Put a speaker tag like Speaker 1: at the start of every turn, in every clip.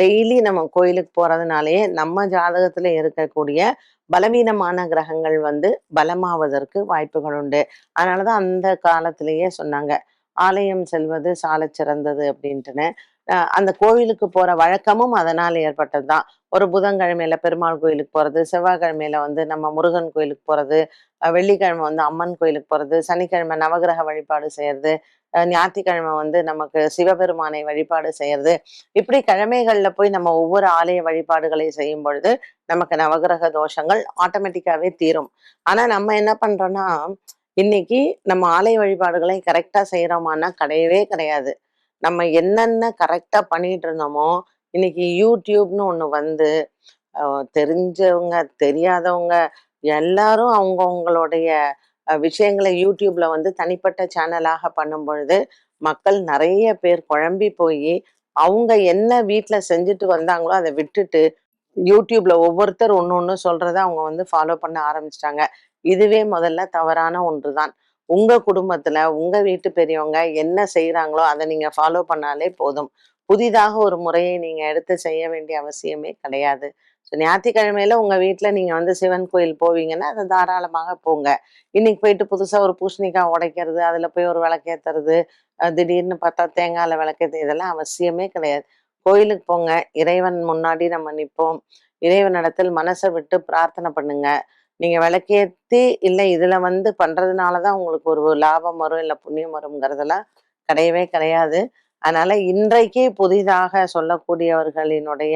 Speaker 1: Daily நம்ம கோயிலுக்கு போறதுனாலயே நம்ம ஜாதகத்துல இருக்கக்கூடிய பலவீனமான கிரகங்கள் வந்து பலமாவதற்கு வாய்ப்புகள் உண்டு. அதனாலதான் அந்த காலத்திலேயே சொன்னாங்க, ஆலயம் செல்வது சாலச் சிறந்தது அப்படின்ட்டுன்னு. அந்த கோவிலுக்கு போற வழக்கமும் அதனால் ஏற்பட்டதுதான். ஒரு புதன்கிழமையில பெருமாள் கோயிலுக்கு போறது, செவ்வாய்க்கிழமையில வந்து நம்ம முருகன் கோயிலுக்கு போறது, வெள்ளிக்கிழமை வந்து அம்மன் கோயிலுக்கு போறது, சனிக்கிழமை நவகிரக வழிபாடு செய்யறது, ஞாயிற்றுக்கிழமை வந்து நமக்கு சிவபெருமானை வழிபாடு செய்யறது. இப்படி கிழமைகள்ல போய் நம்ம ஒவ்வொரு ஆலய வழிபாடுகளை செய்யும் பொழுது நமக்கு நவகிரக தோஷங்கள் ஆட்டோமேட்டிக்காவே தீரும். ஆனா நம்ம என்ன பண்றோம்னா, இன்னைக்கு நம்ம ஆலய வழிபாடுகளை கரெக்டா செய்யறோமான்னா கிடையவே கிடையாது. நம்ம என்னென்ன கரெக்டா பண்ணிட்டு இருந்தோமோ, இன்னைக்கு யூடியூப்னு ஒண்ணு வந்து தெரிஞ்சவங்க, தெரியாதவங்க எல்லாரும் அவங்கவங்களுடைய விஷயங்கள யூடியூப்ல வந்து தனிப்பட்ட சேனலாக பண்ணும் பொழுது, மக்கள் நெறைய பேர் குழம்பி போயி, அவங்க என்ன வீட்ல செஞ்சுட்டு வந்தாங்களோ அத விட்டுட்டு, யூடியூப்ல ஒவ்வொருத்தர் ஒண்ணு ஒண்ணு சொல்றத அவங்க வந்து ஃபாலோ பண்ண ஆரம்பிச்சுட்டாங்க. இதுவே முதல்ல தவறான ஒன்றுதான். உங்க குடும்பத்துல, உங்க வீட்டு பெரியவங்க என்ன செய்றாங்களோ, அத நீங்க ஃபாலோ பண்ணாலே போதும். புதிதாக ஒரு முறையை நீங்க எடுத்து செய்ய வேண்டிய அவசியமே கிடையாது. ஞாயிற்றுக்கிழமையில உங்க வீட்ல நீங்க வந்து சிவன் கோயில் போவீங்கன்னா, அத தாராளமாக போங்க. இன்னைக்கு போயிட்டு புதுசா ஒரு பூசணிக்காய் உடைக்கிறது, அதுல போய் ஒரு விளக்கேத்துறது, திடீர்னு பார்த்தா தேங்காய்ல விளக்கேத்து இதெல்லாம் அவசியமே கிடையாது. கோயிலுக்கு போங்க. இறைவன் முன்னாடி நம்ம நிப்போம். இறைவனிடத்தில் மனச விட்டு பிரார்த்தனை பண்ணுங்க. நீங்க விளக்கேத்தி, இல்ல இதுல வந்து பண்றதுனால தான் உங்களுக்கு ஒரு லாபம் வரும், இல்ல புண்ணியம் வரும்ங்கிறதெல்லாம் கிடையவே கிடையாது. அதனால இன்றைக்கு புதிதாக சொல்லக்கூடியவர்களினுடைய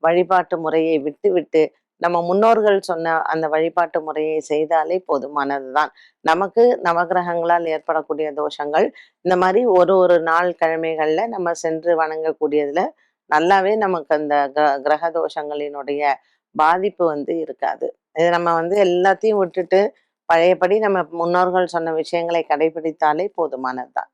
Speaker 1: வழிபாட்டு முறையை விட்டுவிட்டு, நம்ம முன்னோர்கள் சொன்ன அந்த வழிபாட்டு முறையை செய்தாலே போதுமானதுதான். நமக்கு நவகிரகங்களால் ஏற்படக்கூடிய தோஷங்கள், இந்த மாரி ஒரு ஒரு நாள் கிழமைகள்ல நம்ம சென்று வணங்கக்கூடியதுல நல்லாவே நமக்கு அந்த கிரக தோஷங்களினுடைய பாதிப்பு வந்து இருக்காது. இது நம்ம வந்து எல்லாத்தையும் விட்டுட்டு, பழையபடி நம்ம முன்னோர்கள் சொன்ன விஷயங்களை கடைபிடித்தாலே போதுமானதுதான்.